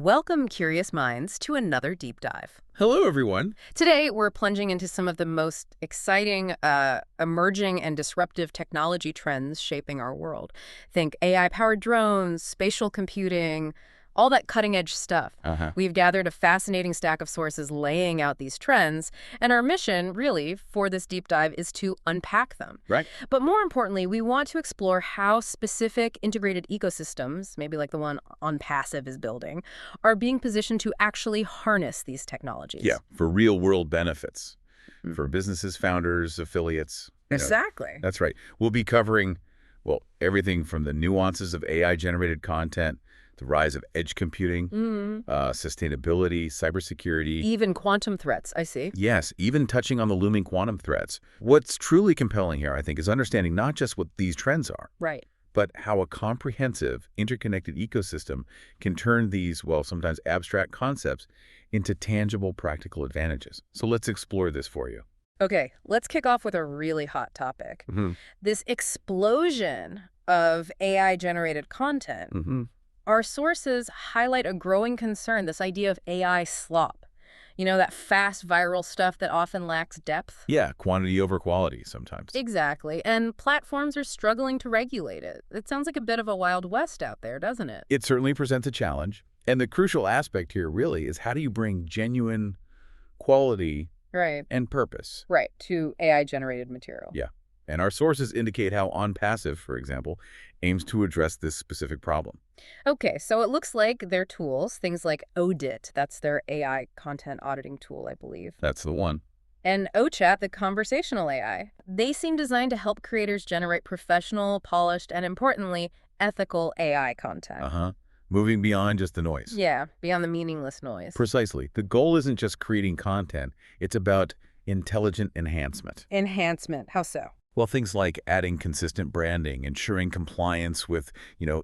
Welcome, curious minds, to another deep dive. Hello, everyone. Today, we're plunging into some of the most exciting, emerging, and disruptive technology trends shaping our world. Think AI-powered drones, spatial computing, all that cutting-edge stuff. We've gathered a fascinating stack of sources laying out these trends, and our mission, really, for this deep dive is to unpack them. Right. But more importantly, we want to explore how specific integrated ecosystems, maybe like the one ONPASSIVE is building, are being positioned to actually harness these technologies. Yeah, for real-world benefits, for businesses, founders, affiliates. Exactly. That's right. We'll be covering, well, everything from the nuances of AI-generated content, the rise of edge computing, sustainability, cybersecurity. Even quantum threats, I see. Yes, even touching on the looming quantum threats. What's truly compelling here, I think, is understanding not just what these trends are, Right. but how a comprehensive, interconnected ecosystem can turn these, well, sometimes abstract concepts into tangible, practical advantages. So let's explore this for you. Okay, let's kick off with a really hot topic. This explosion of AI-generated content. Our sources highlight a growing concern, this idea of AI slop. You know, that fast viral stuff that often lacks depth? Yeah, quantity over quality sometimes. Exactly, and platforms are struggling to regulate it. It sounds like a bit of a Wild West out there, doesn't it? It certainly presents a challenge. And the crucial aspect here really is how do you bring genuine quality Right. and purpose? Right, to AI-generated material. Yeah. And our sources indicate how OnPassive, for example, aims to address this specific problem. Okay, so it looks like their tools, things like Audit, that's their AI content auditing tool, I believe, That's the one. and OChat, the conversational AI, they seem designed to help creators generate professional, polished, and importantly, ethical AI content. Moving beyond just the noise. Yeah, beyond the meaningless noise. Precisely. The goal isn't just creating content. It's about intelligent enhancement. Enhancement, how so? Well, things like adding consistent branding, ensuring compliance with,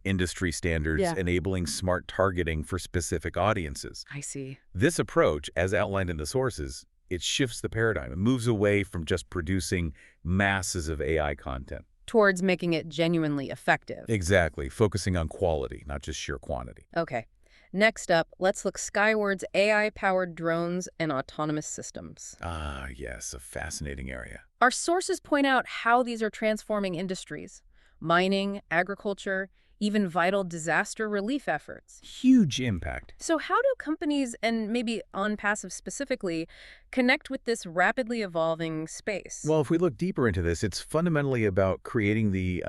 industry standards, Yeah. enabling smart targeting for specific audiences. I see. This approach, as outlined in the sources, it shifts the paradigm. It moves away from just producing masses of AI content. Towards making it genuinely effective. Exactly, focusing on quality, not just sheer quantity. Okay. Next up, let's look skywards AI-powered drones and autonomous systems. Ah, yes, a fascinating area. Our sources point out how these are transforming industries. Mining, agriculture, even vital disaster relief efforts. Huge impact. So how do companies, and maybe OnPassive specifically, connect with this rapidly evolving space? Well, if we look deeper into this, it's fundamentally about creating the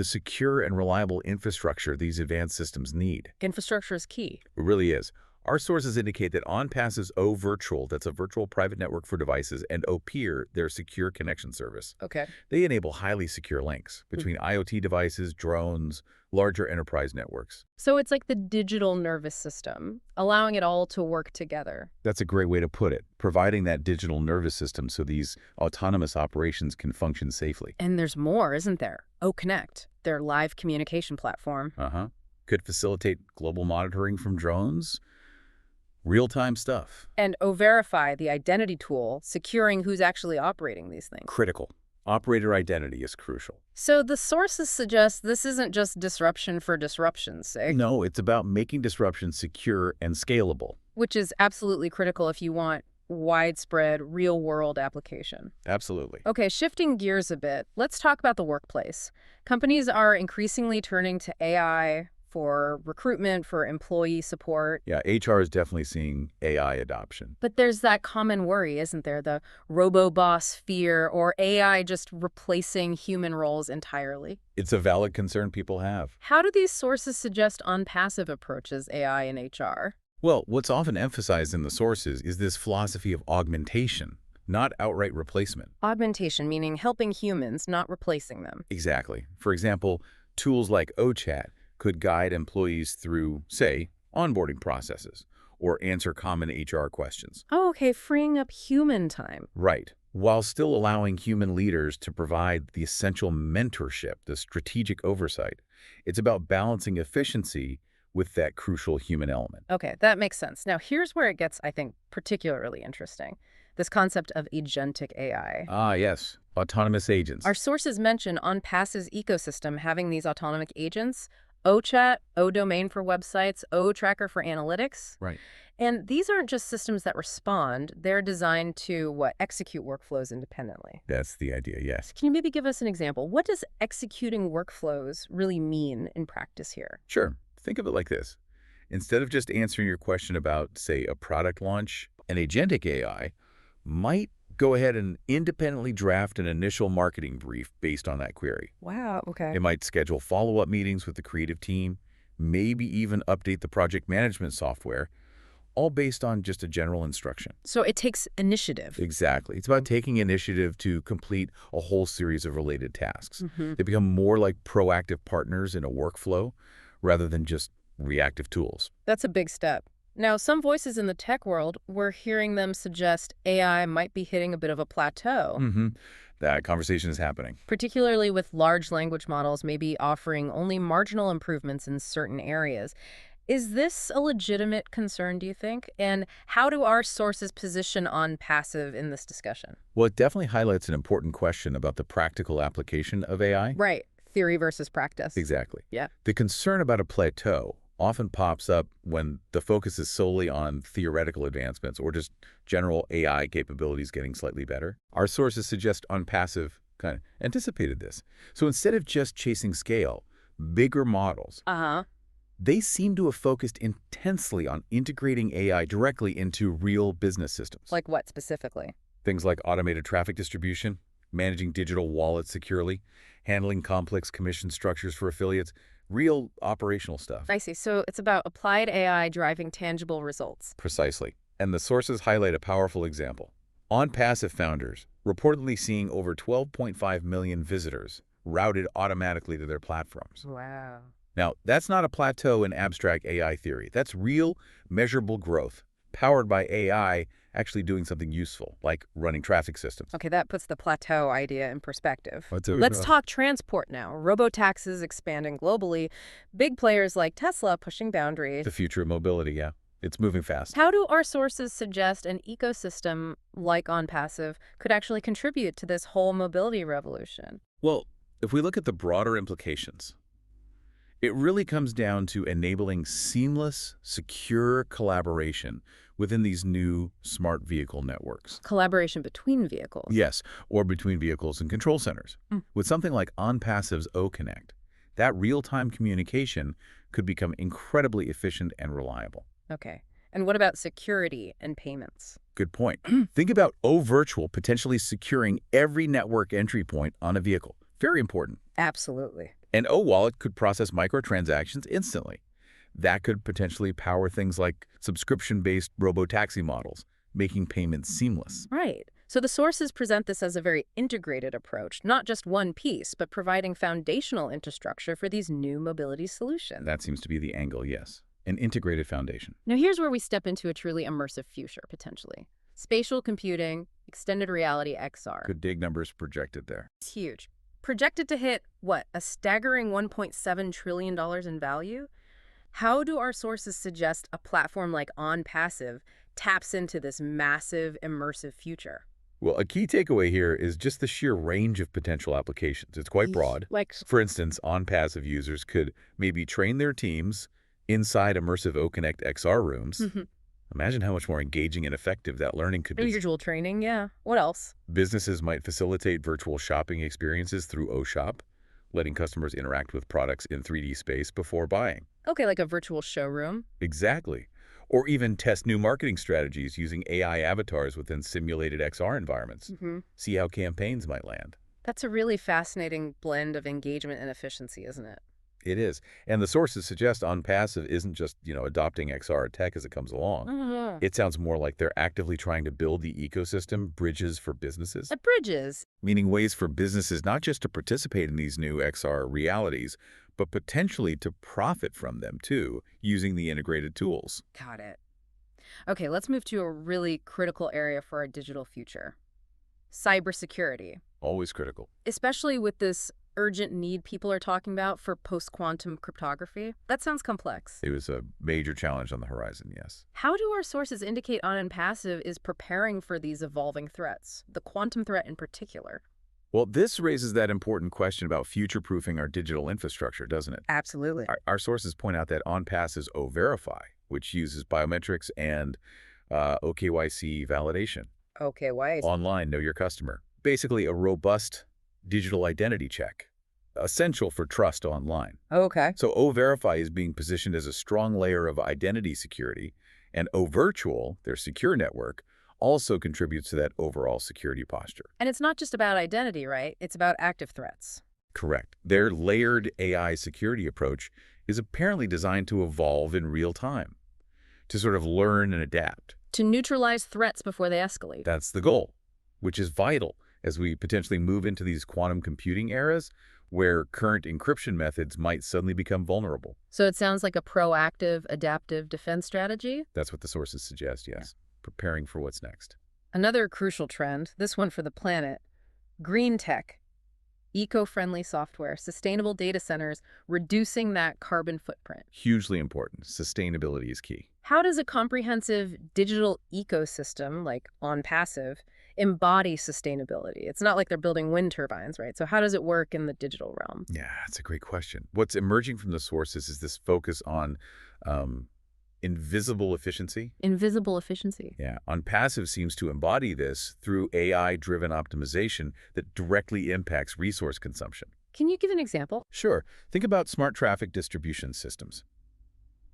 secure and reliable infrastructure these advanced systems need. Infrastructure is key. It really is. Our sources indicate that OnPassive's OVirtual, that's a virtual private network for devices, and OPeer, their secure connection service. Okay. They enable highly secure links between IoT devices, drones, larger enterprise networks. So it's like the digital nervous system, allowing it all to work together. That's a great way to put it, providing that digital nervous system so these autonomous operations can function safely. And there's more, isn't there? OConnect, their live communication platform. Could facilitate global monitoring from drones. Real-time stuff. And OVerify, the identity tool, securing who's actually operating these things. Critical. Operator identity is crucial. So the sources suggest this isn't just disruption for disruption's sake. No, it's about making disruption secure and scalable. Which is absolutely critical if you want widespread, real-world application. Absolutely. Okay, shifting gears a bit, let's talk about the workplace. Companies are increasingly turning to AI for recruitment, for employee support. Yeah, HR is definitely seeing AI adoption. But there's that common worry, isn't there? The robo-boss fear, or AI just replacing human roles entirely. It's a valid concern people have. How do these sources suggest OnPassive approaches AI in HR? Well, what's often emphasized in the sources is this philosophy of augmentation, not outright replacement. Augmentation, meaning helping humans, not replacing them. Exactly. For example, tools like OChat could guide employees through, say, onboarding processes or answer common HR questions. Oh, okay, freeing up human time. Right, while still allowing human leaders to provide the essential mentorship, the strategic oversight. It's about balancing efficiency with that crucial human element. Okay, that makes sense. Now, here's where it gets, I think, particularly interesting. This concept of agentic AI. Ah, yes, autonomous agents. Our sources mention OnPassive's ecosystem having these autonomic agents, OChat, O-domain for websites, O-tracker for analytics. Right. And these aren't just systems that respond. They're designed to, execute workflows independently. That's the idea, yes. Can you maybe give us an example? What does executing workflows really mean in practice here? Sure. Think of it like this. Instead of just answering your question about, say, a product launch, an agentic AI might go ahead and independently draft an initial marketing brief based on that query. Wow, okay. It might schedule follow-up meetings with the creative team, maybe even update the project management software, all based on just a general instruction. So it takes initiative. Exactly. It's about taking initiative to complete a whole series of related tasks. Mm-hmm. They become more like proactive partners in a workflow rather than just reactive tools. That's a big step. Now, some voices in the tech world, we're hearing them suggest AI might be hitting a bit of a plateau, That conversation is happening. particularly with large language models maybe offering only marginal improvements in certain areas. Is this a legitimate concern, do you think? And how do our sources position ONPASSIVE in this discussion? Well, it definitely highlights an important question about the practical application of AI. Right. Theory versus practice. Exactly. Yeah. The concern about a plateau often pops up when the focus is solely on theoretical advancements or just general AI capabilities getting slightly better. Our sources suggest ONPASSIVE kind of anticipated this. So instead of just chasing scale, bigger models, they seem to have focused intensely on integrating AI directly into real business systems. Like what specifically? Things like automated traffic distribution, managing digital wallets securely, handling complex commission structures for affiliates, real operational stuff. I see. So it's about applied AI driving tangible results. Precisely. And the sources highlight a powerful example. ONPASSIVE founders reportedly seeing over 12.5 million visitors routed automatically to their platforms. Wow. Now, that's not a plateau in abstract AI theory. That's real, measurable growth, powered by AI actually doing something useful, like running traffic systems. Okay, that puts the plateau idea in perspective. Let's Let's talk transport now. Robotaxis expanding globally, big players like Tesla pushing boundaries. The future of mobility, yeah. It's moving fast. How do our sources suggest an ecosystem like ONPASSIVE could actually contribute to this whole mobility revolution? Well, if we look at the broader implications, it really comes down to enabling seamless, secure collaboration within these new smart vehicle networks. Collaboration between vehicles. Yes, or between vehicles and control centers. With something like ONPASSIVE's O-Connect, that real-time communication could become incredibly efficient and reliable. Okay. And what about security and payments? Good point. Think about O-Virtual potentially securing every network entry point on a vehicle. Very important. Absolutely. And O-Wallet could process microtransactions instantly. That could potentially power things like subscription-based robo-taxi models, making payments seamless. Right. So the sources present this as a very integrated approach, not just one piece, but providing foundational infrastructure for these new mobility solutions. That seems to be the angle, yes. An integrated foundation. Now here's where we step into a truly immersive future, potentially. Spatial computing, extended reality XR. Good dig numbers projected there. It's huge. Projected to hit, a staggering $1.7 trillion in value? How do our sources suggest a platform like ONPASSIVE taps into this massive, immersive future? Well, a key takeaway here is just the sheer range of potential applications. It's quite broad. For instance, ONPASSIVE users could maybe train their teams inside immersive O-Connect XR rooms. Imagine how much more engaging and effective that learning could be. Visual training, yeah. What else? Businesses might facilitate virtual shopping experiences through O-Shop, letting customers interact with products in 3D space before buying. Okay, like a virtual showroom. Exactly. Or even test new marketing strategies using AI avatars within simulated XR environments. See how campaigns might land. That's a really fascinating blend of engagement and efficiency, isn't it? It is. And the sources suggest ONPASSIVE isn't just, adopting XR tech as it comes along. It sounds more like they're actively trying to build the ecosystem bridges for businesses. Bridges? Meaning ways for businesses not just to participate in these new XR realities, but potentially to profit from them too, using the integrated tools. Got it. Okay, let's move to a really critical area for our digital future. Cybersecurity. Always critical. Especially with this urgent need people are talking about for post-quantum cryptography. That sounds complex. It was a major challenge on the horizon, yes. How do our sources indicate ONPASSIVE is preparing for these evolving threats, the quantum threat in particular? Well, this raises that important question about future-proofing our digital infrastructure, doesn't it? Absolutely. Our sources point out that OnPass's O-Verify, which uses biometrics and OKYC validation. Okay, why? Online, know your customer. Basically, a robust digital identity check, essential for trust online. Okay. So O-Verify is being positioned as a strong layer of identity security, and O-Virtual, their secure network, also contributes to that overall security posture. And it's not just about identity, right? It's about active threats. Correct. Their layered AI security approach is apparently designed to evolve in real time, to sort of learn and adapt. To neutralize threats before they escalate. That's the goal, which is vital as we potentially move into these quantum computing eras where current encryption methods might suddenly become vulnerable. So it sounds like a proactive, adaptive defense strategy? That's what the sources suggest, yes. Preparing for what's next. Another crucial trend, this one for the planet, green tech, eco-friendly software, sustainable data centers, reducing that carbon footprint. Hugely important. Sustainability is key. How does a comprehensive digital ecosystem like OnPassive embody sustainability? It's not like they're building wind turbines, right? So how does it work in the digital realm? Yeah, that's a great question. What's emerging from the sources is this focus on invisible efficiency. Invisible efficiency. Yeah, OnPassive seems to embody this through AI-driven optimization that directly impacts resource consumption. Can you give an example? Sure. Think about smart traffic distribution systems.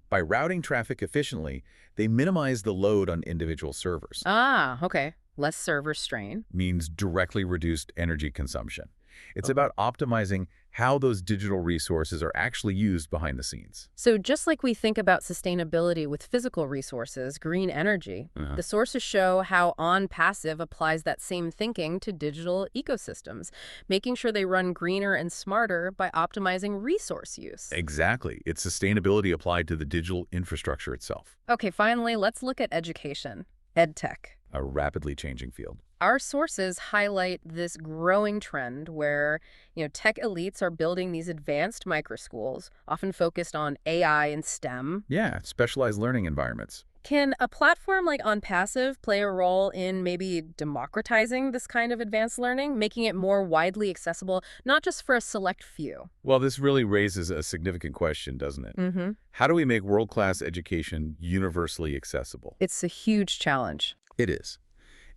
By routing traffic efficiently, they minimize the load on individual servers. Ah, okay. Less server strain. Means directly reduced energy consumption. It's about optimizing how those digital resources are actually used behind the scenes. So just like we think about sustainability with physical resources, green energy, the sources show how OnPassive applies that same thinking to digital ecosystems, making sure they run greener and smarter by optimizing resource use. Exactly. It's sustainability applied to the digital infrastructure itself. Okay, finally, let's look at education, EdTech. A rapidly changing field. Our sources highlight this growing trend where, tech elites are building these advanced microschools, often focused on AI and STEM. Yeah, specialized learning environments. Can a platform like OnPassive play a role in maybe democratizing this kind of advanced learning, making it more widely accessible, not just for a select few? Well, this really raises a significant question, doesn't it? How do we make world-class education universally accessible? It's a huge challenge. It is.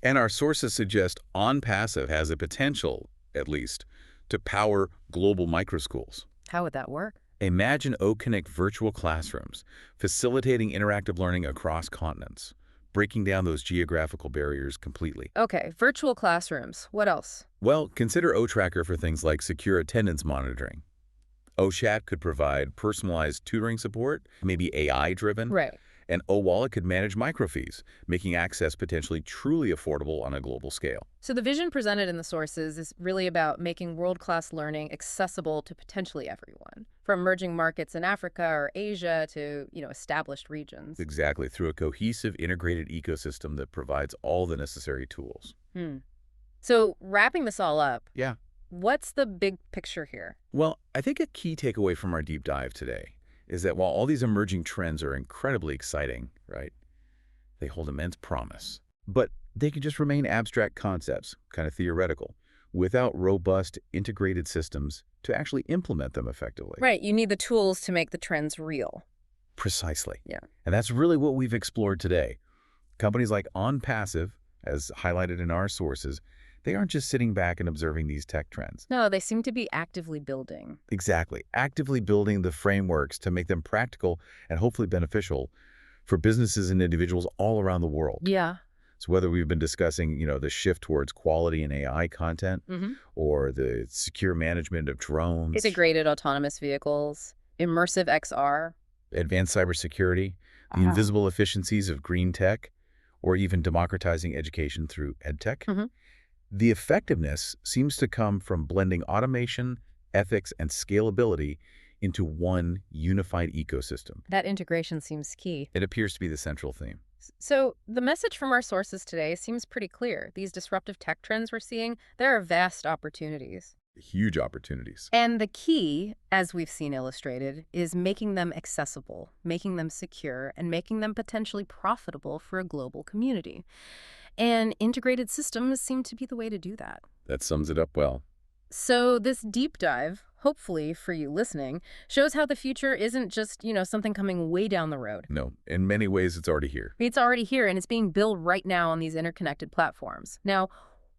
And our sources suggest OnPassive has a potential, at least, to power global microschools. How would that work? Imagine O-Connect virtual classrooms, facilitating interactive learning across continents, breaking down those geographical barriers completely. Okay, virtual classrooms. What else? Well, consider O-Tracker for things like secure attendance monitoring. OChat could provide personalized tutoring support, maybe AI-driven. Right. And O-Wallet could manage microfees, making access potentially truly affordable on a global scale. So the vision presented in the sources is really about making world-class learning accessible to potentially everyone, from emerging markets in Africa or Asia to, established regions. Exactly, through a cohesive, integrated ecosystem that provides all the necessary tools. So wrapping this all up, Yeah. what's the big picture here? Well, I think a key takeaway from our deep dive today is that while all these emerging trends are incredibly exciting, right, they hold immense promise. But they can just remain abstract concepts, kind of theoretical, without robust, integrated systems to actually implement them effectively. Right, you need the tools to make the trends real. Precisely. Yeah. And that's really what we've explored today. Companies like OnPassive, as highlighted in our sources, they aren't just sitting back and observing these tech trends. No, they seem to be actively building. Exactly. Actively building the frameworks to make them practical and hopefully beneficial for businesses and individuals all around the world. Yeah. So whether we've been discussing, the shift towards quality and AI content or the secure management of drones, Integrated autonomous vehicles, immersive XR. advanced cybersecurity, the invisible efficiencies of green tech, or even democratizing education through EdTech, the effectiveness seems to come from blending automation, ethics, and scalability into one unified ecosystem. That integration seems key. It appears to be the central theme. So the message from our sources today seems pretty clear. These disruptive tech trends we're seeing, there are vast opportunities. Huge opportunities. And the key, as we've seen illustrated, is making them accessible, making them secure, and making them potentially profitable for a global community. And integrated systems seem to be the way to do that. That sums it up well. So this deep dive, hopefully for you listening, shows how the future isn't just, something coming way down the road. No, in many ways, it's already here. It's already here and it's being built right now on these interconnected platforms. Now,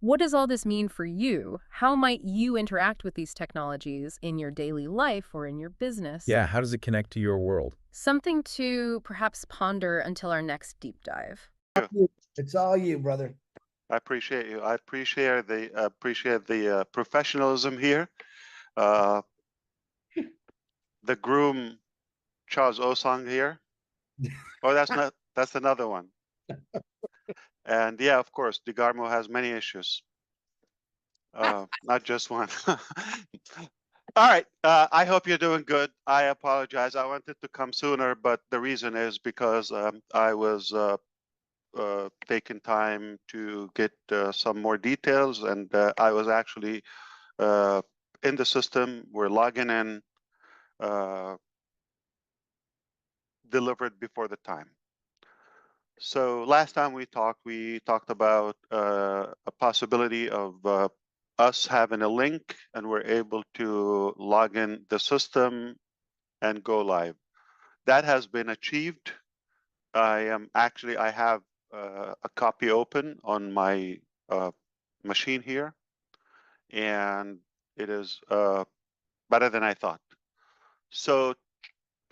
what does all this mean for you? How might you interact with these technologies in your daily life or in your business? Yeah, how does it connect to your world? Something to perhaps ponder until our next deep dive. You. It's all you, brother. I appreciate you. I appreciate the professionalism here. Uh, the groom, Charles Osong here. Oh, that's another one. And yeah, of course, DeGarmo has many issues, not just one. All right. I hope you're doing good. I apologize. I wanted to come sooner, but the reason is because I was taking time to get some more details, and I was actually in the system. We're logging in, delivered before the time. So last time we talked about a possibility of us having a link, and we're able to log in the system and go live. That has been achieved. I have a copy open on my machine here, and it is better than I thought. So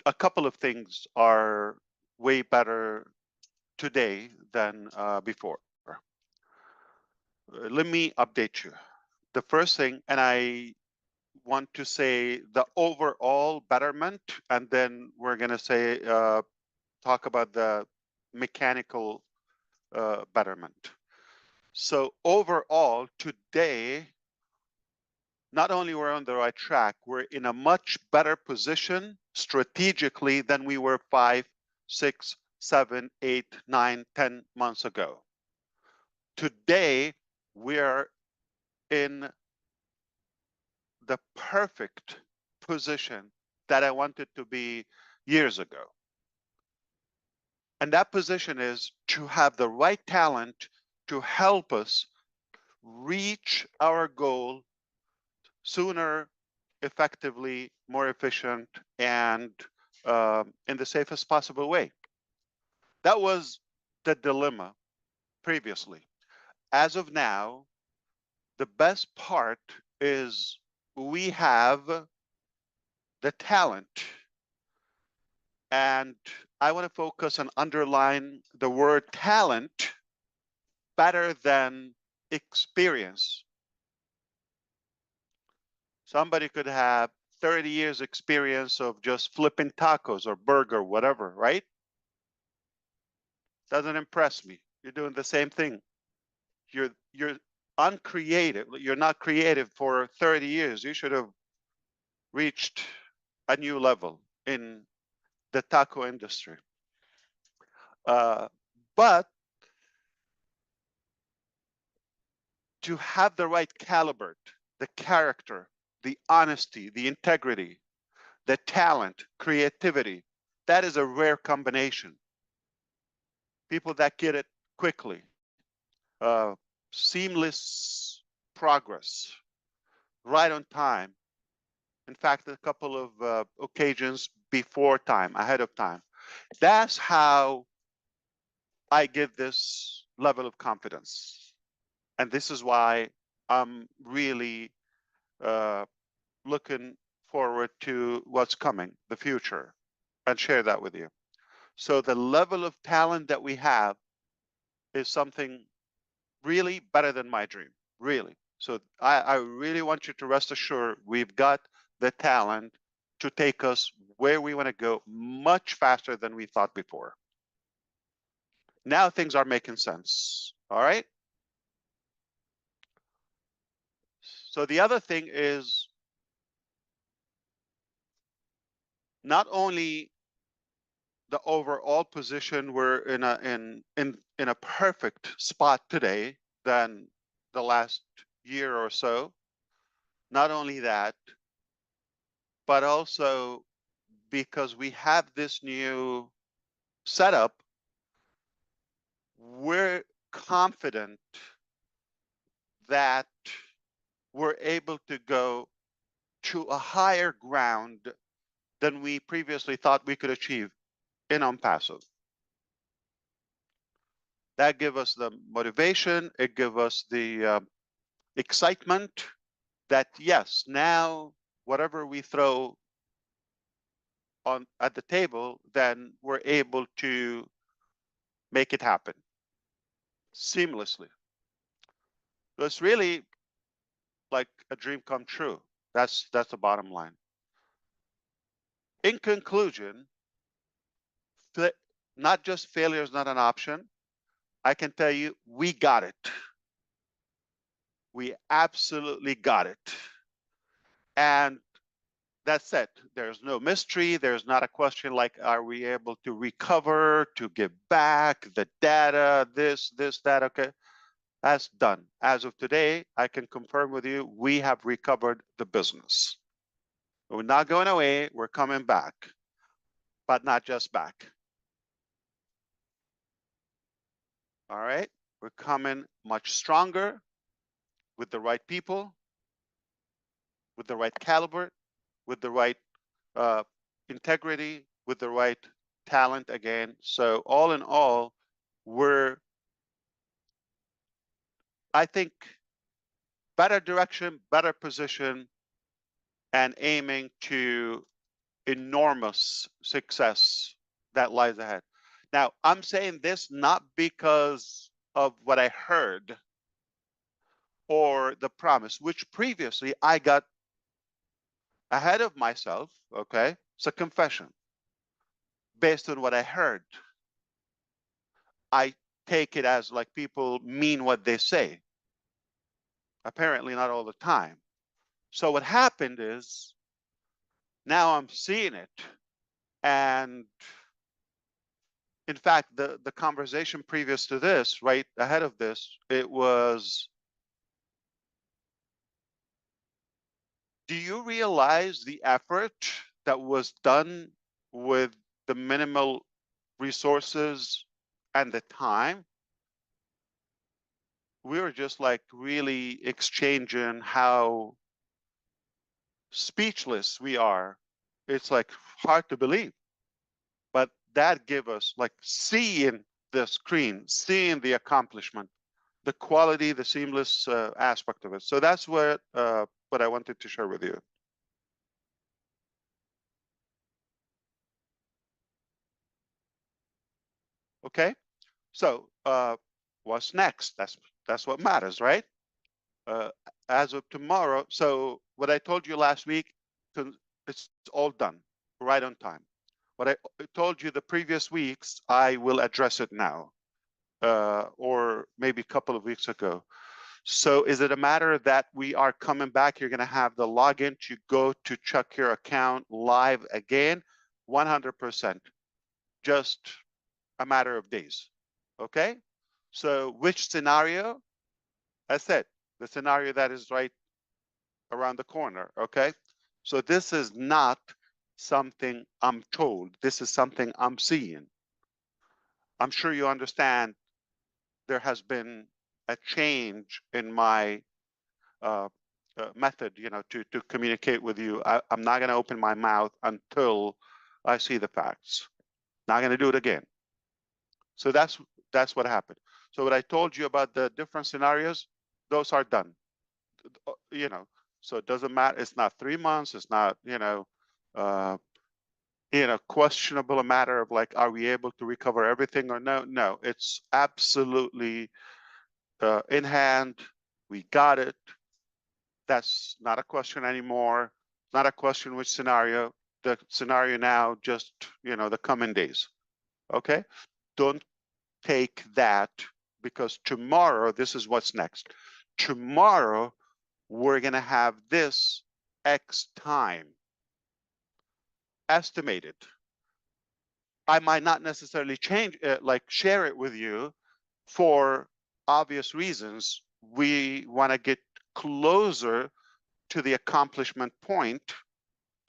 a couple of things are way better today than before. Let me update you. The first thing, and I want to say the overall betterment, and then we're going to say talk about the mechanical betterment. So overall, today, not only we're on the right track, we're in a much better position strategically than we were 5, 6, 7, 8, 9, 10 months ago. Today, we're in the perfect position that I wanted to be years ago. And that position is to have the right talent to help us reach our goal sooner, effectively, more efficient, and in the safest possible way. That was the dilemma previously. As of now, the best part is we have the talent, and I want to focus and underline the word talent better than experience. Somebody could have 30 years experience of just flipping tacos or burger, whatever, right? Doesn't impress me. You're doing the same thing. You're uncreative. You're not creative for 30 years. You should have reached a new level in the taco industry. But to have the right caliber, the character, the honesty, the integrity, the talent, creativity, that is a rare combination. People that get it quickly, seamless progress, right on time. In fact, a couple of occasions before time, ahead of time. That's how I give this level of confidence. And this is why I'm really looking forward to what's coming, the future, and share that with you. So the level of talent that we have is something really better than my dream, really. So I really want you to rest assured we've got the talent to take us where we want to go much faster than we thought before. Now things are making sense, all right? So the other thing is not only the overall position, we're in a perfect spot today than the last year or so. Not only that, but also because we have this new setup, we're confident that we're able to go to a higher ground than we previously thought we could achieve in ONPASSIVE. That gives us the motivation, it gives us the excitement that yes, now whatever we throw on at the table, then we're able to make it happen seamlessly. So it's really like a dream come true. That's the bottom line. In conclusion, not just failure is not an option. I can tell you, we got it. We absolutely got it. And that's it. There's no mystery. There's not a question like, are we able to recover, to give back the data, this, that, okay. That's done. As of today, I can confirm with you, we have recovered the business. We're not going away, we're coming back, but not just back. All right, we're coming much stronger with the right people, with the right caliber, with the right integrity, with the right talent again. So all in all, we're, I think, better direction, better position, and aiming to enormous success that lies ahead. Now, I'm saying this not because of what I heard or the promise, which previously I got ahead of myself, okay? It's a confession. Based on what I heard, I take it as like people mean what they say. Apparently not all the time. So what happened is now I'm seeing it. And in fact, the conversation previous to this, right ahead of this, it was, do you realize the effort that was done with the minimal resources and the time? We were just like really exchanging how speechless we are. It's like hard to believe. But that gave us like seeing the screen, seeing the accomplishment, the quality, the seamless aspect of it. So that's what I wanted to share with you. Okay, so what's next? That's what matters, right? As of tomorrow. So what I told you last week, it's all done, right on time. What I told you the previous weeks, I will address it now, or maybe a couple of weeks ago. So is it a matter that we are coming back? You're going to have the login to go to check your account live again? 100%. Just a matter of days. Okay? So which scenario? I said the scenario that is right around the corner. Okay? So this is not something I'm told. This is something I'm seeing. I'm sure you understand there has been a change in my method, to communicate with you. I'm not going to open my mouth until I see the facts. Not going to do it again. So that's what happened. So what I told you about the different scenarios, those are done. So it doesn't matter. It's not 3 months. It's not questionable a matter of like, are we able to recover everything or no? No, it's absolutely in hand. We got it. That's not a question anymore. Not a question which scenario. The scenario now, just the coming days. Okay, don't take that, because tomorrow, this is what's next. Tomorrow, we're gonna have this X time estimated. I might not necessarily share it with you for obvious reasons. We want to get closer to the accomplishment point,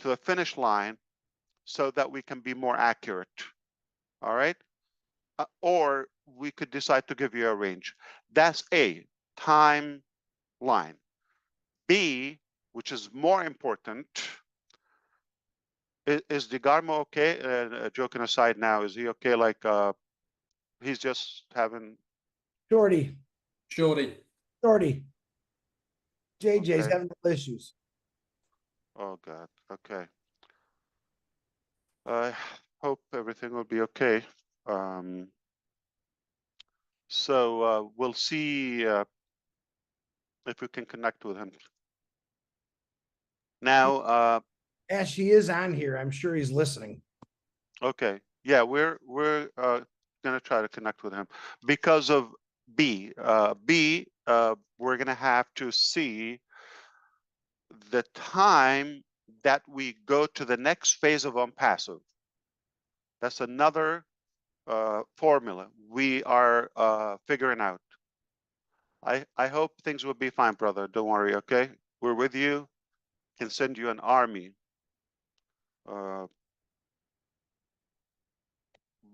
to the finish line, so that we can be more accurate. All right? Or we could decide to give you a range. That's a timeline. B, which is more important, is DeGarmo okay? Joking aside now, is he okay? Like, he's just having, Shorty, Shorty. Shorty. JJ's Okay. having issues. oh God, okay. I hope everything will be okay. So we'll see if we can connect with him. Now, As she is on here, I'm sure he's listening. okay, yeah, we're gonna try to connect with him because of B. We're gonna have to see the time that we go to the next phase of ONPASSIVE. That's another formula we are figuring out. I hope things will be fine, brother. Don't worry, okay? We're with you. Can send you an army.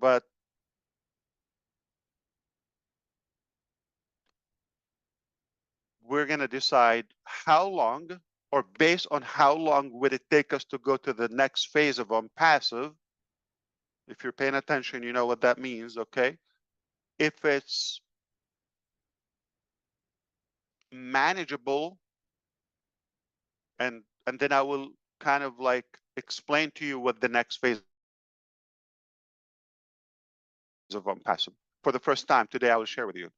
But we're going to decide how long, or based on how long would it take us to go to the next phase of ONPASSIVE. If you're paying attention, you know what that means, okay? If it's manageable, and then I will kind of like explain to you what the next phase of ONPASSIVE. For the first time today, I will share with you.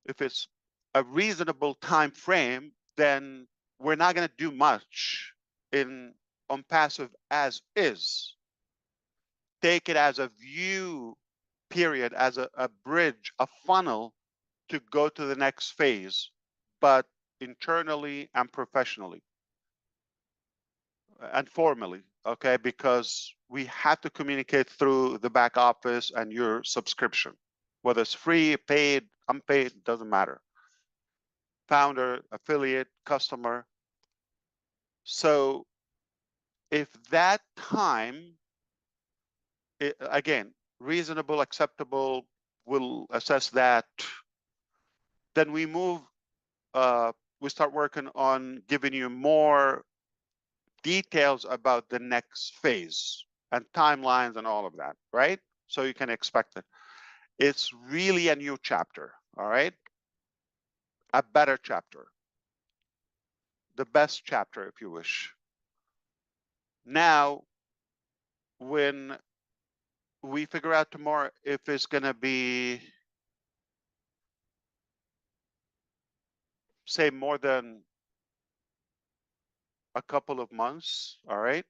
If it's a reasonable time frame, then we're not going to do much in ONPASSIVE as is. Take it as a view period, as a bridge, a funnel to go to the next phase, but internally and professionally and formally, okay? Because we have to communicate through the back office and your subscription, whether it's free, paid, unpaid, doesn't matter. Founder, affiliate, customer. So if that time, again, reasonable, acceptable, we'll assess that. Then we move, we start working on giving you more details about the next phase and timelines and all of that, right? So you can expect it. It's really a new chapter, all right? A better chapter. The best chapter, if you wish. Now, when we figure out tomorrow if it's going to be, say, more than a couple of months, all right,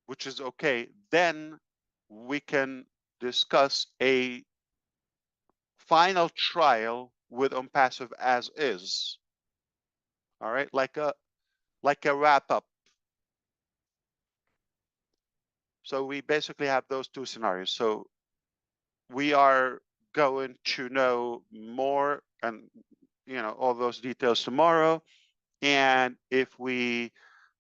which is okay, then we can discuss a final trial with ONPASSIVE as is, all right, like a wrap up. So we basically have those two scenarios. So we are going to know more and, you know, all those details tomorrow. And if we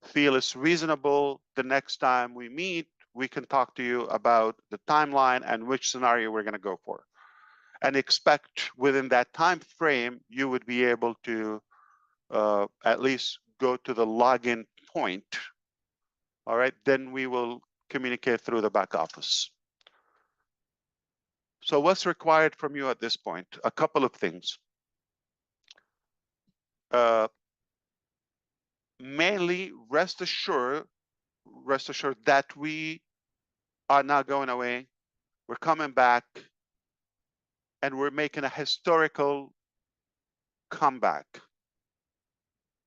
feel it's reasonable, the next time we meet, we can talk to you about the timeline and which scenario we're going to go for. And expect within that time frame, you would be able to at least go to the login point. All right, then we will communicate through the back office. So what's required from you at this point? A couple of things. Mainly, rest assured that we are not going away. We're coming back, and we're making a historical comeback.